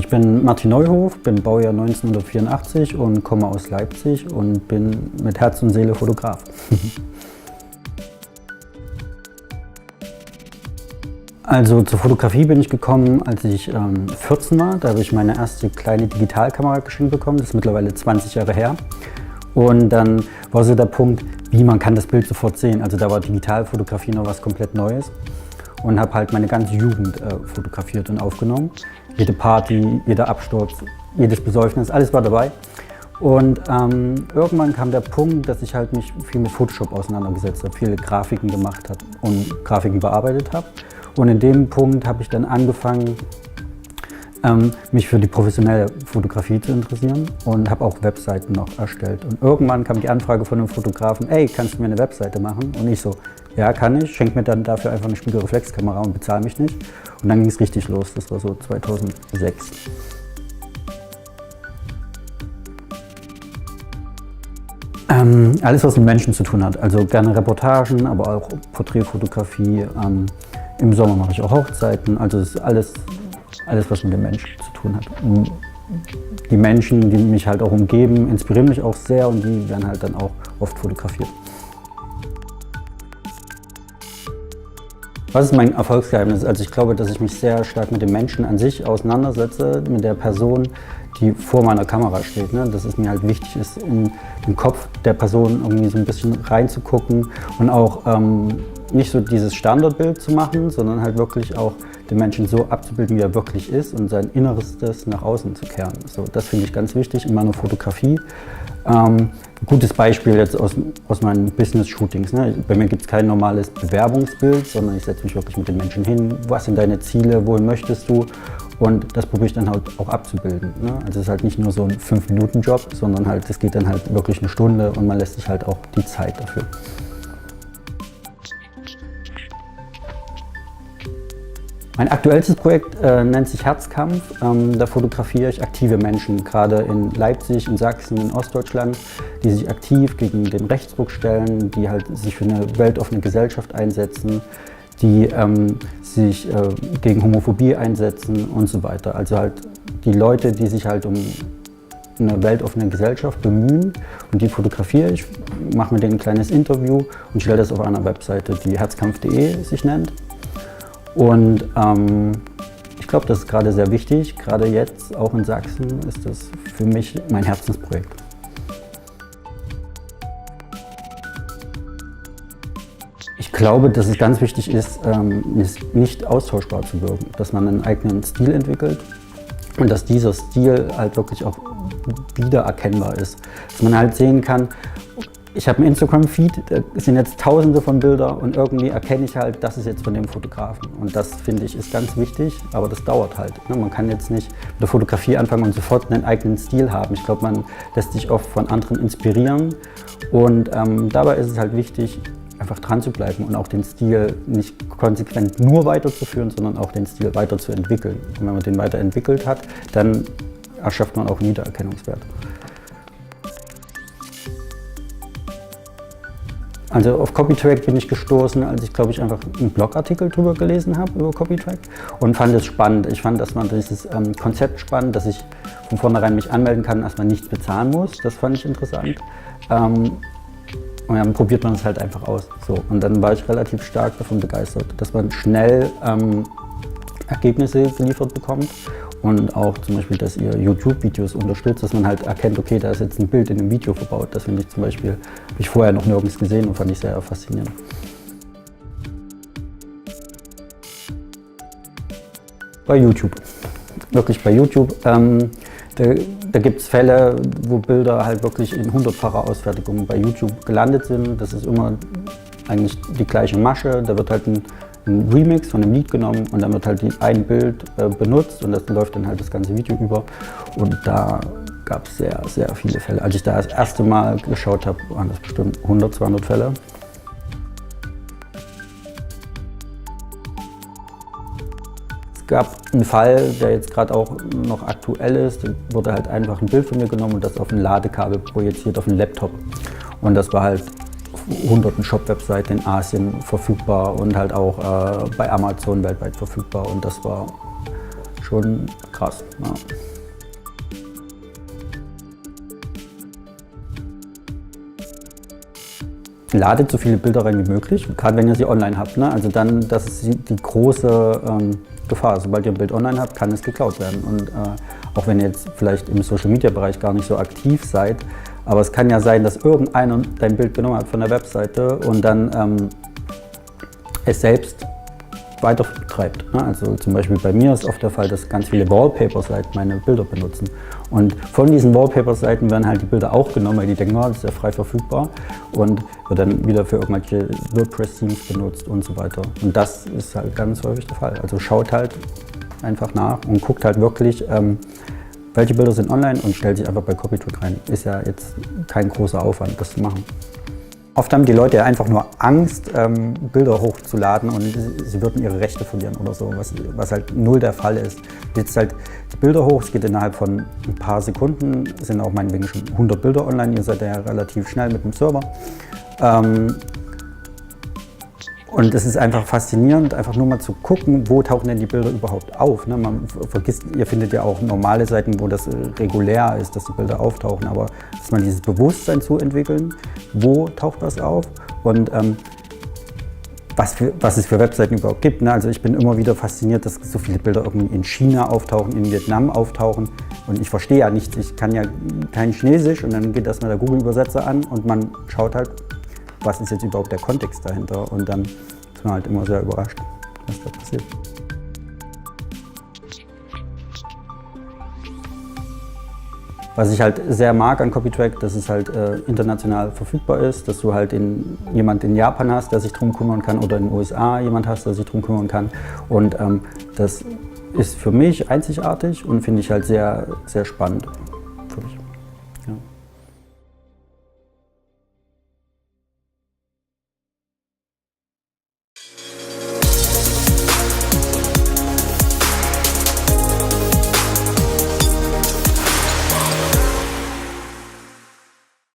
Ich bin Martin Neuhof, bin Baujahr 1984 und komme aus Leipzig und bin mit Herz und Seele Fotograf. Also zur Fotografie bin ich gekommen, als ich 14 war. Da habe ich meine erste kleine Digitalkamera geschenkt bekommen. Das ist mittlerweile 20 Jahre her. Und dann war so der Punkt, wie man kann das Bild sofort sehen. Also da war Digitalfotografie noch was komplett Neues. Und habe halt meine ganze Jugend fotografiert und aufgenommen. Jede Party, jeder Absturz, jedes Besäufnis, alles war dabei. Und irgendwann kam der Punkt, dass ich halt mich viel mit Photoshop auseinandergesetzt habe, viele Grafiken gemacht habe und Grafiken bearbeitet habe. Und in dem Punkt habe ich dann angefangen, mich für die professionelle Fotografie zu interessieren und habe auch Webseiten noch erstellt. Und irgendwann kam die Anfrage von einem Fotografen, ey, kannst du mir eine Webseite machen? Und ich so, ja, kann ich, schenk mir dann dafür einfach eine Spiegelreflexkamera und bezahle mich nicht. Und dann ging es richtig los, das war so 2006. Alles, was mit Menschen zu tun hat, also gerne Reportagen, aber auch Porträtfotografie. Im Sommer mache ich auch Hochzeiten, also es ist alles, was mit dem Menschen zu tun hat. Und die Menschen, die mich halt auch umgeben, inspirieren mich auch sehr und die werden halt dann auch oft fotografiert. Was ist mein Erfolgsgeheimnis? Also ich glaube, dass ich mich sehr stark mit dem Menschen an sich auseinandersetze, mit der Person, die vor meiner Kamera steht. Ne? Dass es mir halt wichtig ist, in den Kopf der Person irgendwie so ein bisschen reinzugucken und auch nicht so dieses Standardbild zu machen, sondern halt wirklich auch den Menschen so abzubilden, wie er wirklich ist und sein Innerstes nach außen zu kehren. So, das finde ich ganz wichtig in meiner Fotografie. Ein gutes Beispiel jetzt aus meinen Business-Shootings. Ne? Bei mir gibt es kein normales Bewerbungsbild, sondern ich setze mich wirklich mit den Menschen hin. Was sind deine Ziele, wohin möchtest du? Und das probiere ich dann halt auch abzubilden. Ne? Also es ist halt nicht nur so ein 5-Minuten-Job, sondern halt, es geht dann halt wirklich eine Stunde und man lässt sich halt auch die Zeit dafür. Mein aktuellstes Projekt nennt sich Herzkampf. Da fotografiere ich aktive Menschen, gerade in Leipzig, in Sachsen, in Ostdeutschland, die sich aktiv gegen den Rechtsruck stellen, die halt sich für eine weltoffene Gesellschaft einsetzen, die sich gegen Homophobie einsetzen und so weiter. Also halt die Leute, die sich halt um eine weltoffene Gesellschaft bemühen und die fotografiere ich, mache mit denen ein kleines Interview und stelle das auf einer Webseite, die herzkampf.de sich nennt. Und ich glaube, das ist gerade sehr wichtig, gerade jetzt, auch in Sachsen, ist das für mich mein Herzensprojekt. Ich glaube, dass es ganz wichtig ist, nicht austauschbar zu wirken, dass man einen eigenen Stil entwickelt und dass dieser Stil halt wirklich auch wiedererkennbar ist. Dass man halt sehen kann, ich habe einen Instagram-Feed, da sind jetzt tausende von Bildern und irgendwie erkenne ich halt, das ist jetzt von dem Fotografen. Und das, finde ich, ist ganz wichtig, aber das dauert halt. Man kann jetzt nicht mit der Fotografie anfangen und sofort einen eigenen Stil haben. Ich glaube, man lässt sich oft von anderen inspirieren und dabei ist es halt wichtig, einfach dran zu bleiben und auch den Stil nicht konsequent nur weiterzuführen, sondern auch den Stil weiterzuentwickeln. Und wenn man den weiterentwickelt hat, dann erschafft man auch Wiedererkennungswert. Also auf Copytrack bin ich gestoßen, als ich, glaube ich, einfach einen Blogartikel drüber gelesen habe, über Copytrack und fand es spannend. Ich fand, dass man dieses Konzept spannend, dass ich von vornherein mich anmelden kann, dass man nichts bezahlen muss. Das fand ich interessant. Und dann probiert man es halt einfach aus. So. Und dann war ich relativ stark davon begeistert, dass man schnell Ergebnisse geliefert bekommt. Und auch zum Beispiel, dass ihr YouTube-Videos unterstützt, dass man halt erkennt, okay, da ist jetzt ein Bild in einem Video verbaut. Das finde ich zum Beispiel, habe ich vorher noch nirgends gesehen und fand ich sehr faszinierend. Bei YouTube. Wirklich bei YouTube. Da gibt es Fälle, wo Bilder halt wirklich in 100-facher Ausfertigung bei YouTube gelandet sind. Das ist immer eigentlich die gleiche Masche. Da wird halt ein Remix von einem Lied genommen und dann wird halt ein Bild benutzt und das läuft dann halt das ganze Video über. Und da gab es sehr, sehr viele Fälle. Als ich da das erste Mal geschaut habe, waren das bestimmt 100, 200 Fälle. Es gab einen Fall, der jetzt gerade auch noch aktuell ist. Da wurde halt einfach ein Bild von mir genommen und das auf ein Ladekabel projiziert, auf einen Laptop. Und das war halt auf hunderten Shop-Webseiten in Asien verfügbar und halt auch bei Amazon weltweit verfügbar. Und das war schon krass. Ja. Ladet so viele Bilder rein wie möglich, gerade wenn ihr sie online habt. Ne? Also dann, das ist die große Gefahr. Sobald ihr ein Bild online habt, kann es geklaut werden. Und auch wenn ihr jetzt vielleicht im Social-Media-Bereich gar nicht so aktiv seid, aber es kann ja sein, dass irgendeiner dein Bild genommen hat von der Webseite und dann es selbst weiter betreibt. Ne? Also zum Beispiel bei mir ist oft der Fall, dass ganz viele Wallpaper-Seiten meine Bilder benutzen. Und von diesen Wallpaper-Seiten werden halt die Bilder auch genommen, weil die denken, oh, das ist ja frei verfügbar und wird dann wieder für irgendwelche WordPress-Themes benutzt und so weiter. Und das ist halt ganz häufig der Fall. Also schaut halt einfach nach und guckt halt wirklich, welche Bilder sind online und stellt sich einfach bei Copytrick rein. Ist ja jetzt kein großer Aufwand, das zu machen. Oft haben die Leute ja einfach nur Angst, Bilder hochzuladen und sie würden ihre Rechte verlieren oder so, was halt null der Fall ist. Jetzt halt die Bilder hoch, es geht innerhalb von ein paar Sekunden, es sind auch meinetwegen schon 100 Bilder online, ihr seid ja relativ schnell mit dem Server. Und es ist einfach faszinierend, einfach nur mal zu gucken, wo tauchen denn die Bilder überhaupt auf. Ne? Man vergisst, ihr findet ja auch normale Seiten, wo das regulär ist, dass die Bilder auftauchen, aber dass man dieses Bewusstsein zu entwickeln, wo taucht was auf und was es für Webseiten überhaupt gibt. Ne? Also ich bin immer wieder fasziniert, dass so viele Bilder irgendwie in China auftauchen, in Vietnam auftauchen und ich verstehe ja nichts, ich kann ja kein Chinesisch und dann geht erstmal der Google-Übersetzer an und man schaut halt, was ist jetzt überhaupt der Kontext dahinter und dann ist man halt immer sehr überrascht, was da passiert. Was ich halt sehr mag an Copytrack, dass es halt international verfügbar ist, dass du halt jemand in Japan hast, der sich drum kümmern kann oder in den USA jemand hast, der sich drum kümmern kann und das ist für mich einzigartig und finde ich halt sehr, sehr spannend.